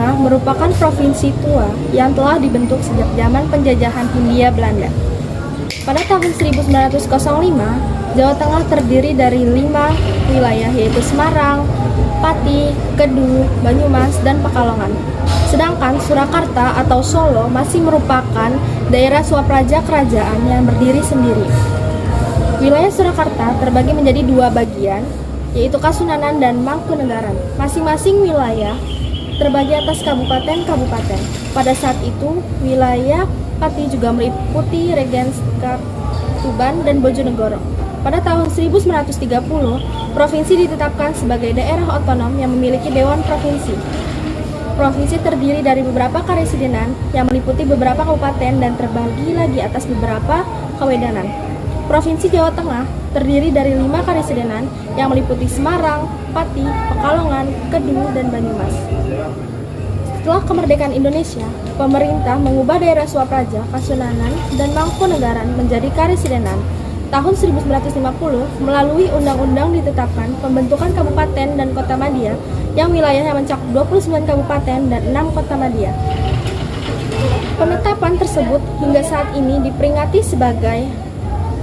Tengah merupakan provinsi tua yang telah dibentuk sejak zaman penjajahan Hindia Belanda. Pada tahun 1905, Jawa Tengah terdiri dari 5 wilayah yaitu Semarang, Pati, Kedu, Banyumas, dan Pekalongan. Sedangkan Surakarta atau Solo masih merupakan daerah swapraja kerajaan yang berdiri sendiri. Wilayah Surakarta terbagi menjadi 2 bagian, yaitu Kasunanan dan Mangkunegaran. Masing-masing wilayah terbagi atas kabupaten-kabupaten. Pada saat itu, wilayah Pati juga meliputi Regenskap, Tuban, dan Bojonegoro. Pada tahun 1930, provinsi ditetapkan sebagai daerah otonom yang memiliki Dewan Provinsi. Provinsi terdiri dari beberapa karesidenan yang meliputi beberapa kabupaten dan terbagi lagi atas beberapa kawedanan. Provinsi Jawa Tengah terdiri dari 5 karesidenan yang meliputi Semarang, Pati, Pekalongan, Kedu, dan Banyumas. Setelah kemerdekaan Indonesia, pemerintah mengubah daerah swapraja, Kasunanan, dan Mangkunegaran menjadi karesidenan. Tahun 1950, melalui undang-undang ditetapkan pembentukan kabupaten dan kota madya yang wilayahnya mencakup 29 kabupaten dan 6 kota madya. Penetapan tersebut hingga saat ini diperingati sebagai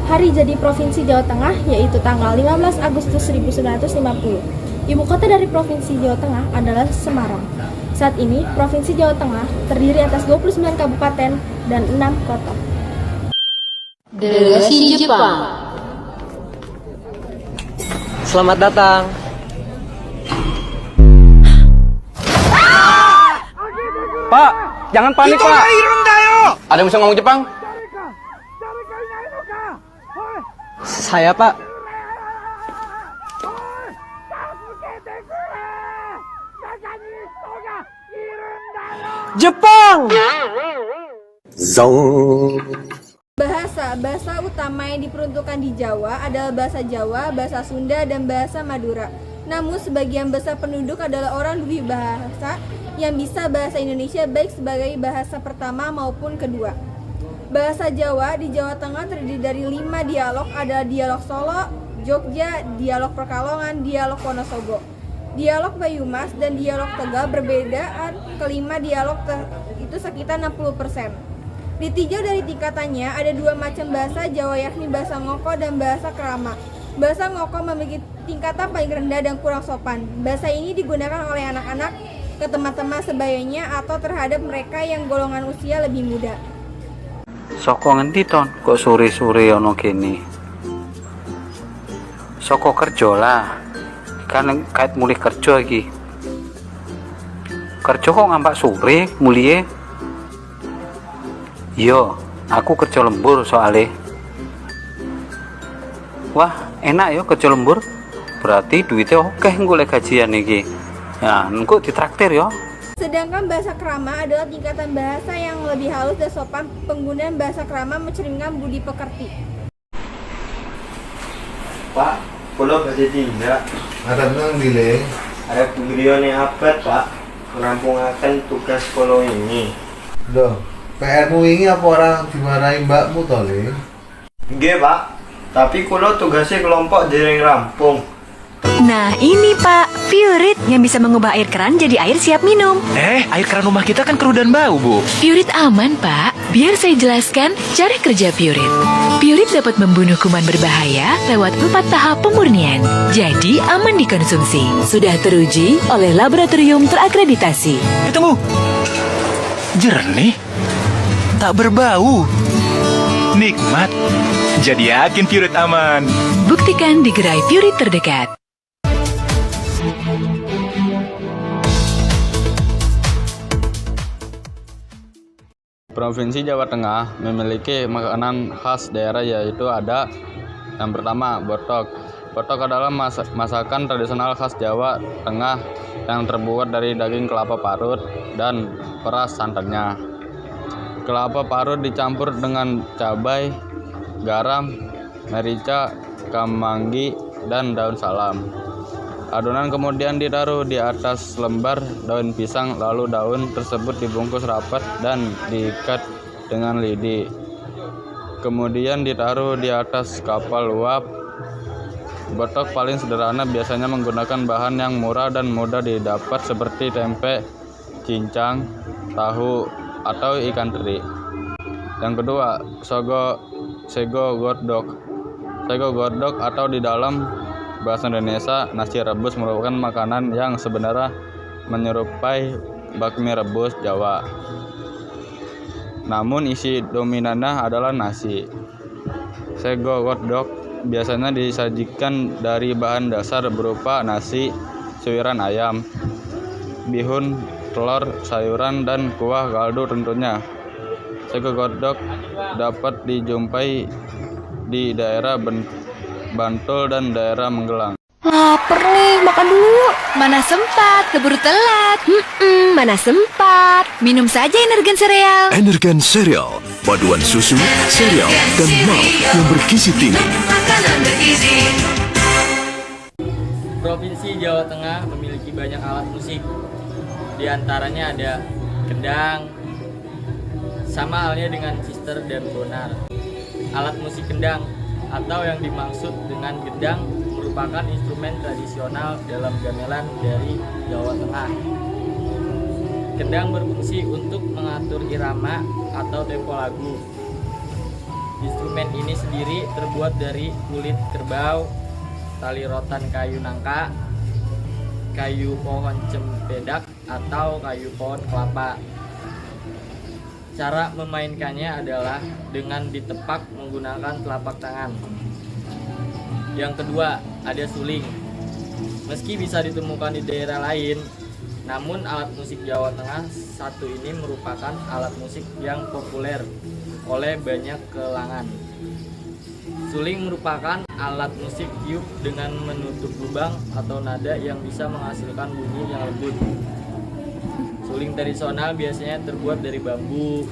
Hari Jadi Provinsi Jawa Tengah, yaitu tanggal 15 Agustus 1950. Ibu kota dari Provinsi Jawa Tengah adalah Semarang. Saat ini, Provinsi Jawa Tengah terdiri atas 29 kabupaten dan 6 kota. Delegasi Jepang. Selamat datang. Pak, jangan panik, Pak. Ada yang bisa ngomong Jepang? Saya, Pak. Jepang. Zong. Bahasa utama yang diperuntukkan di Jawa adalah bahasa Jawa, bahasa Sunda, dan bahasa Madura. Namun sebagian besar penduduk adalah orang dwi bahasa yang bisa bahasa Indonesia baik sebagai bahasa pertama maupun kedua. Bahasa Jawa di Jawa Tengah terdiri dari 5 dialog, adalah dialog Solo, Jogja, dialog Pekalongan, dialog Wonosobo. Dialog Banyumas dan dialog Tegal berbedaan kelima dialog itu sekitar 60%. Ditinjau dari tingkatannya, ada 2 macam bahasa Jawa, yakni bahasa Ngoko dan bahasa Krama. Bahasa Ngoko memiliki tingkatan paling rendah dan kurang sopan. Bahasa ini digunakan oleh anak-anak ke teman-teman sebayanya atau terhadap mereka yang golongan usia lebih muda. Soko ngendi ton kok sore-sore ono kene? Soko kerja lah. Kan kait mulih kerja iki. Kerja kok ngampak sore mulie? Yo, aku kerja lembur soalnya. Wah, enak yo kerja lembur. Berarti duitnya oke golek gajian iki. Ya, engko ditraktir yo. Sedangkan bahasa Krama adalah tingkatan bahasa yang lebih halus dan sopan. Penggunaan bahasa Krama mencerminkan budi pekerti. Pak, kalau badhe tindak. Ada nang nilai. Ada beliau abad, Pak, merampungaken tugas kolo ini. Loh, PR-mu ini apa orang dimarahi mbakmu toh, Le? Nggih, Pak. Tapi kula tugasnya kelompok dereng rampung. Nah ini Pak, Purit yang bisa mengubah air keran jadi air siap minum. Air keran rumah kita kan keruh dan bau, Bu. Purit aman Pak, biar saya jelaskan cara kerja Purit. Purit dapat membunuh kuman berbahaya lewat 4 tahap pemurnian. Jadi aman dikonsumsi. Sudah teruji oleh laboratorium terakreditasi. Tunggu. Jernih. Tak berbau. Nikmat. Jadi yakin Purit aman. Buktikan di gerai Purit terdekat. Provinsi Jawa Tengah memiliki makanan khas daerah, yaitu ada yang pertama botok. Botok adalah masakan tradisional khas Jawa Tengah yang terbuat dari daging kelapa parut dan peras santannya. Kelapa parut dicampur dengan cabai, garam, merica, kamanggi, dan daun salam. Adonan kemudian ditaruh di atas lembar daun pisang, lalu daun tersebut dibungkus rapat dan diikat dengan lidi. Kemudian ditaruh di atas kapal uap. Botok paling sederhana biasanya menggunakan bahan yang murah dan mudah didapat seperti tempe, cincang, tahu, atau ikan teri. Yang kedua, sego godok. Sego godok atau di dalam bahasa Indonesia nasi rebus merupakan makanan yang sebenarnya menyerupai bakmi rebus Jawa. Namun isi dominannya adalah nasi. Sego godok biasanya disajikan dari bahan dasar berupa nasi, suiran ayam, bihun, telur, sayuran, dan kuah kaldu tentunya. Sego godok dapat dijumpai di daerah Bantul dan daerah Magelang. Laper nih, makan dulu. Mana sempat, keburu telat. Mana sempat. Minum saja Energen Sereal. Energen Sereal, paduan susu, sereal, dan malt yang bergizi tinggi. Provinsi Jawa Tengah memiliki banyak alat musik. Di antaranya ada kendang, sama halnya dengan sister dan bonar. Alat musik kendang atau yang dimaksud dengan gendang merupakan instrumen tradisional dalam gamelan dari Jawa Tengah. Kendang berfungsi untuk mengatur irama atau tempo lagu. Instrumen ini sendiri terbuat dari kulit kerbau, tali rotan kayu nangka, kayu pohon cempedak, atau kayu pohon kelapa. Cara memainkannya adalah dengan ditepak menggunakan telapak tangan. Yang kedua, ada suling. Meski bisa ditemukan di daerah lain, namun alat musik Jawa Tengah satu ini merupakan alat musik yang populer oleh banyak kalangan. Suling merupakan alat musik tiup dengan menutup lubang atau nada yang bisa menghasilkan bunyi yang lembut. Suling tradisional biasanya terbuat dari bambu,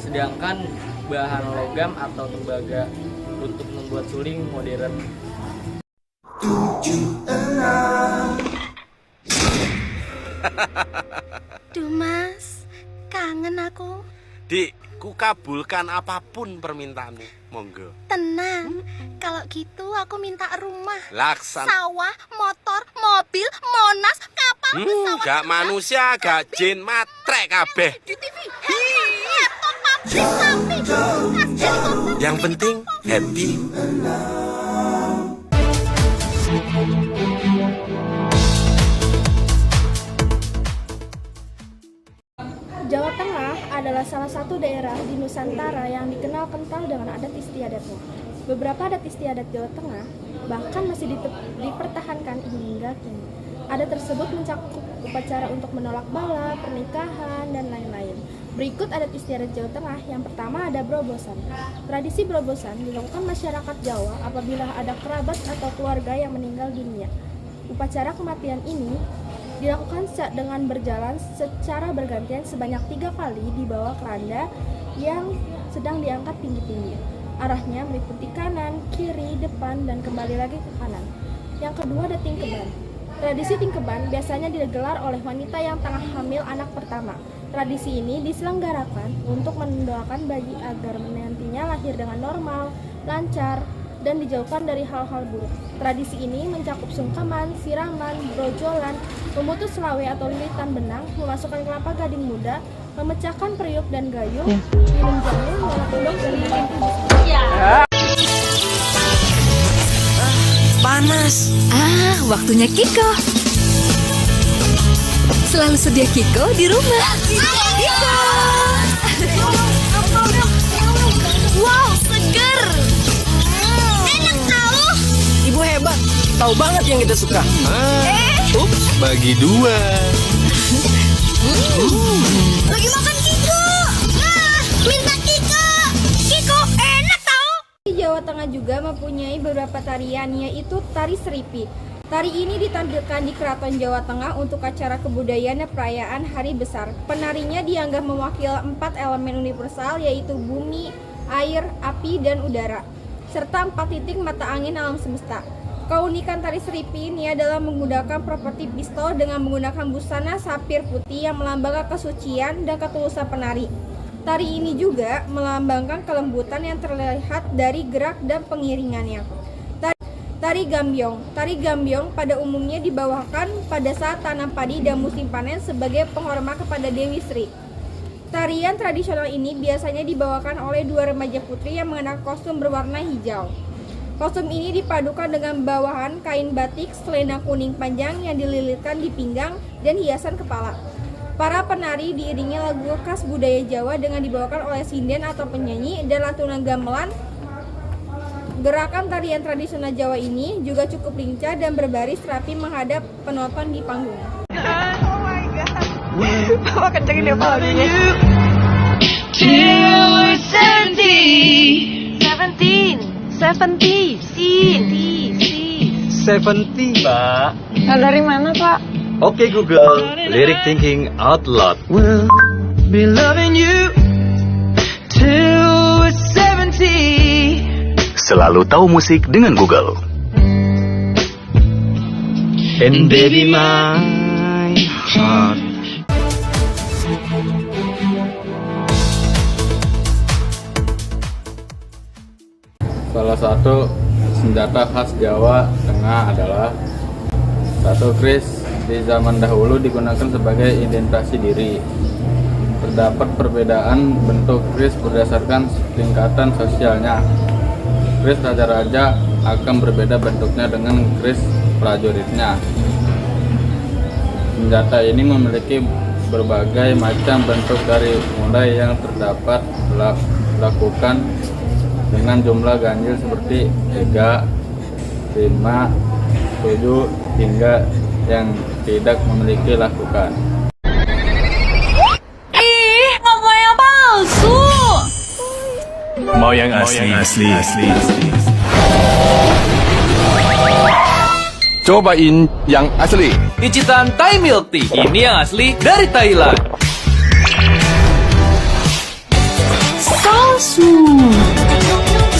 sedangkan bahan logam atau tembaga untuk membuat suling modern. Duh mas, kangen aku. Dik, ku kabulkan apapun permintaanmu, monggo. Tenang, kalau gitu aku minta rumah, Laksan. sawah, motor, mobil, monas, kapal, pesawat. Gak manusia, gak jin, matrek kabeh. Di TV, laptop, pabrik, sapi, helikopter. Yang penting happy. Jawa Tengah adalah salah satu daerah di Nusantara yang dikenal kental dengan adat istiadatnya. Beberapa adat istiadat Jawa Tengah bahkan masih dipertahankan hingga kini. Adat tersebut mencakup upacara untuk menolak bala, pernikahan, dan lain-lain. Berikut adat istiadat Jawa Tengah. Yang pertama ada berobosan. Tradisi berobosan dilakukan masyarakat Jawa apabila ada kerabat atau keluarga yang meninggal dunia. Upacara kematian ini dilakukan dengan berjalan secara bergantian sebanyak 3 kali di bawah keranda yang sedang diangkat tinggi-tinggi. Arahnya meliputi kanan, kiri, depan, dan kembali lagi ke kanan. Yang kedua ada tingkeban. Tradisi tingkeban biasanya digelar oleh wanita yang tengah hamil anak pertama. Tradisi ini diselenggarakan untuk mendoakan bayi agar nantinya lahir dengan normal, lancar, dan dijauhkan dari hal-hal buruk. Tradisi ini mencakup sungkeman, siraman, brojolan, memutus selawe atau lilitan benang, memasukkan kelapa gading muda, memecahkan periuk dan gayung, minum jamu, nyolok endong, dan mengganti Panas. Waktunya Kiko. Selalu sedia Kiko di rumah. Kiko. Wow, seger. Enak tahu. Ibu hebat, tahu banget yang kita suka. Ups, bagi 2. Lagi makan Kiko. Minta Kiko. Kiko enak tahu. Jawa Tengah juga mempunyai beberapa tarian, yaitu tari Seripi. Tari ini ditampilkan di Keraton Jawa Tengah untuk acara kebudayaan dan perayaan hari besar. Penarinya dianggap mewakili 4 elemen universal, yaitu bumi, air, api, dan udara, serta 4 titik mata angin alam semesta. Keunikan tari Seripi ini adalah menggunakan properti pistol dengan menggunakan busana sapir putih yang melambangkan kesucian dan ketulusan penari. Tari ini juga melambangkan kelembutan yang terlihat dari gerak dan pengiringannya. Tari Gambyong. Tari Gambyong pada umumnya dibawakan pada saat tanam padi dan musim panen sebagai penghormat kepada Dewi Sri. Tarian tradisional ini biasanya dibawakan oleh dua remaja putri yang mengenakan kostum berwarna hijau. Kostum ini dipadukan dengan bawahan kain batik selendang kuning panjang yang dililitkan di pinggang dan hiasan kepala. Para penari diiringi lagu khas budaya Jawa dengan dibawakan oleh sinden atau penyanyi dan lantunan gamelan. Gerakan tarian tradisional Jawa ini juga cukup lincah dan berbaris rapi menghadap penonton di panggung. Oh my god. Papa kencengin deh palanya. 70, Pak. Dari mana, Pak? Oke Google, Lyric Thinking Out Loud. We'll be loving you till we're 70. Selalu tahu musik dengan Google. And baby my heart. Salah satu senjata khas Jawa Tengah adalah satu keris. Di zaman dahulu digunakan sebagai identifikasi diri. Terdapat perbedaan bentuk keris berdasarkan tingkatan sosialnya. Keris raja-raja akan berbeda bentuknya dengan keris prajuritnya. Senjata ini memiliki berbagai macam bentuk dari mulai yang terdapat dilakukan dengan jumlah ganjil seperti 3, 5, 7 hingga yang tidak memiliki lakukan. Ih, nggak mau yang palsu. Mau yang asli. Cobain yang asli. Icitan Thai Milk Tea. Ini yang asli dari Thailand.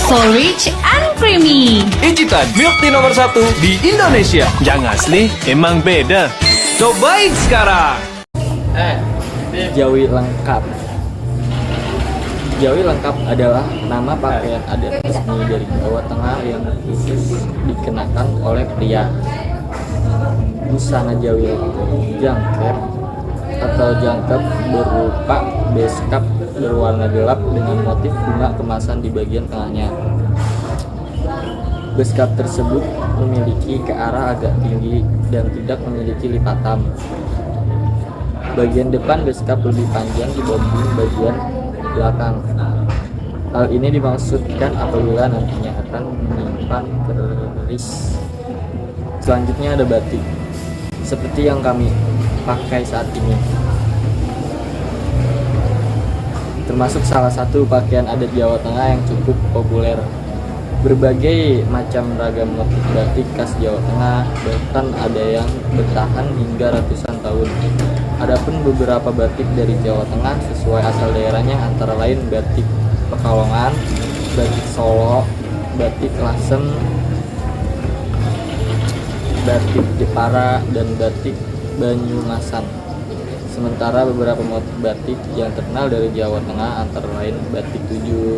So rich and creamy. Icitan Milk Tea nomor 1 di Indonesia. Yang asli emang beda. Cobain sekarang. Jawi lengkap. Jawi lengkap adalah nama pakaian adat resmi dari Jawa Tengah yang khusus dikenakan oleh pria. Busana Jawi jangkep atau jangkep berupa beskap berwarna gelap dengan motif bunga kemasan di bagian tengahnya. Beskap tersebut memiliki ke arah agak tinggi dan tidak memiliki lipatan. Bagian depan beskap lebih panjang dibanding bagian belakang. Hal ini dimaksudkan apabila nantinya akan menyimpan keris. Selanjutnya ada batik, seperti yang kami pakai saat ini. Termasuk salah satu pakaian adat Jawa Tengah yang cukup populer. Berbagai macam ragam motif batik khas Jawa Tengah, bahkan ada yang bertahan hingga ratusan tahun. Adapun beberapa batik dari Jawa Tengah sesuai asal daerahnya antara lain batik Pekalongan, batik Solo, batik Lasem, batik Jepara, dan batik Banyumasan. Sementara beberapa motif batik yang terkenal dari Jawa Tengah antara lain batik Tujuh,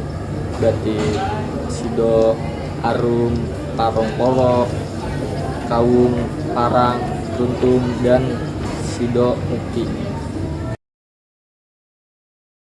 batik Sido, Arum, Parong Polo, Kawung, Parang, Runtung, dan Sido Mukti.